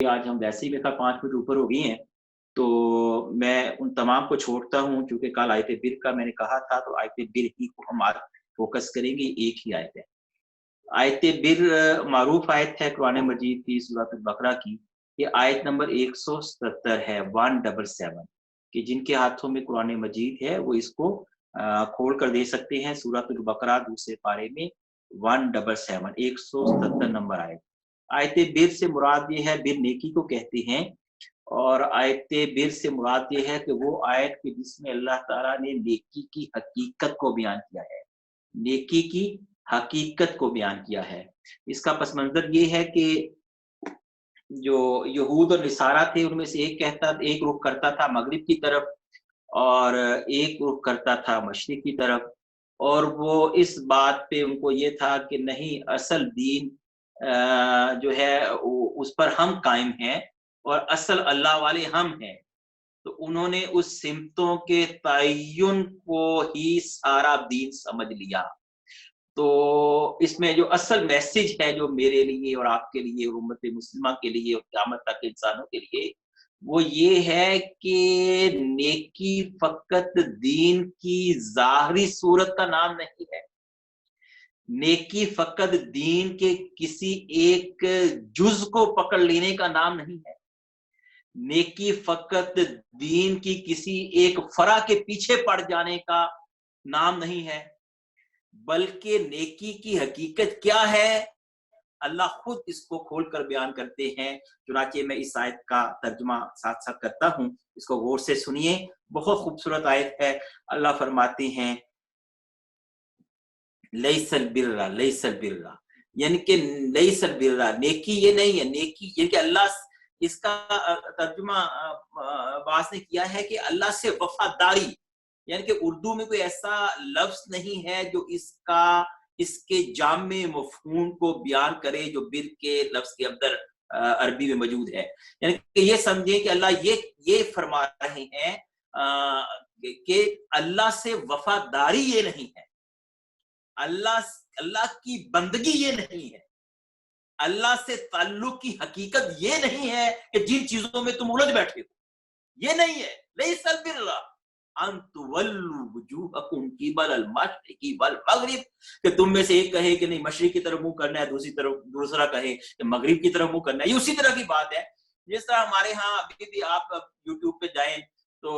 آج ہم ویسے ہی میرا 5 منٹ اوپر ہو گئی ہیں، تو میں ان تمام کو چھوڑتا ہوں، چونکہ کل آیت بر کا میں نے کہا تھا، تو آیت بر ہی کو ہم آج فوکس کریں گے، ایک ہی آیت ہے۔ آیت بر معروف آیت ہے قرآن مجید کی، سورۃ البقرہ کی۔ یہ آیت نمبر 177 ہے، 177، کہ جن کے ہاتھوں میں قرآن مجید ہے وہ اس کو کھول کر دے سکتے ہیں۔ سورۃ البقرہ دوسرے پارے میں 177، 177 نمبر آیت۔ آیت بر سے مراد یہ ہے، بر نیکی کو کہتے ہیں، اور آیت بر سے مراد یہ ہے کہ وہ آیت کہ جس میں اللہ تعالیٰ نے نیکی کی حقیقت کو بیان کیا ہے، نیکی کی حقیقت کو بیان کیا ہے۔ اس کا پس منظر یہ ہے کہ جو یہود اور نصارہ تھے، ان میں سے ایک رخ کرتا تھا مغرب کی طرف، اور ایک رخ کرتا تھا مشرق کی طرف، اور وہ اس بات پہ ان کو یہ تھا کہ نہیں، اصل دین جو ہے اس پر ہم قائم ہیں، اور اصل اللہ والے ہم ہیں۔ تو انہوں نے اس سمتوں کے تعین کو ہی سارا دین سمجھ لیا۔ تو اس میں جو اصل میسج ہے، جو میرے لیے اور آپ کے لیے اور امت مسلمہ کے لیے اور قیامت تک انسانوں کے لیے، وہ یہ ہے کہ نیکی فقط دین کی ظاہری صورت کا نام نہیں ہے، نیکی فقط دین کے کسی ایک جز کو پکڑ لینے کا نام نہیں ہے، نیکی فقط دین کی کسی ایک فرع کے پیچھے پڑ جانے کا نام نہیں ہے، بلکہ نیکی کی حقیقت کیا ہے اللہ خود اس کو کھول کر بیان کرتے ہیں۔ چنانچہ میں اس آیت کا ترجمہ ساتھ ساتھ کرتا ہوں، اس کو غور سے سنیے، بہت خوبصورت آیت ہے۔ اللہ فرماتے ہیں لیس البر، لیس البر، یعنی کہ لیس البر، نیکی یہ نہیں ہے، نیکی یہ کہ اللہ، اس کا ترجمہ باز نے کیا ہے کہ اللہ سے وفاداری، یعنی کہ اردو میں کوئی ایسا لفظ نہیں ہے جو اس کے جامع مفہوم کو بیان کرے جو بر کے لفظ کے اندر عربی میں موجود ہے۔ یعنی کہ یہ سمجھیں کہ اللہ یہ فرما رہے ہیں کہ اللہ سے وفاداری یہ نہیں ہے، اللہ کی بندگی یہ نہیں ہے، اللہ سے تعلق کی حقیقت یہ نہیں ہے کہ جن چیزوں میں تم الجھ بیٹھے ہو، یہ نہیں ہے۔ لیس البر ان تولوا وجوہکم قبل المشرق والمغرب، کہ تم میں سے ایک کہے کہ نہیں مشرق کی طرف منہ کرنا ہے، دوسرا کہے کہ مغرب کی طرف منہ کرنا ہے۔ یہ اسی طرح کی بات ہے جس طرح ہمارے ہاں ابھی بھی آپ یوٹیوب پہ جائیں تو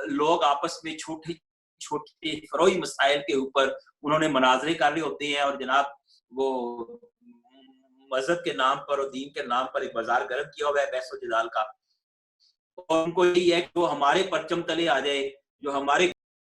لوگ آپس میں چھوٹے چھوٹے فروعی مسائل کے اوپر انہوں نے مناظرے کر رہے ہوتے ہیں، اور جناب وہ مذہب کے نام پر اور دین کے نام پر ایک بازار گرم کیا ہوا ہے بحث و جدال کا، اور ان کو یہی ہے کہ وہ ہمارے پرچم تلے آ جائے، جو ہمارے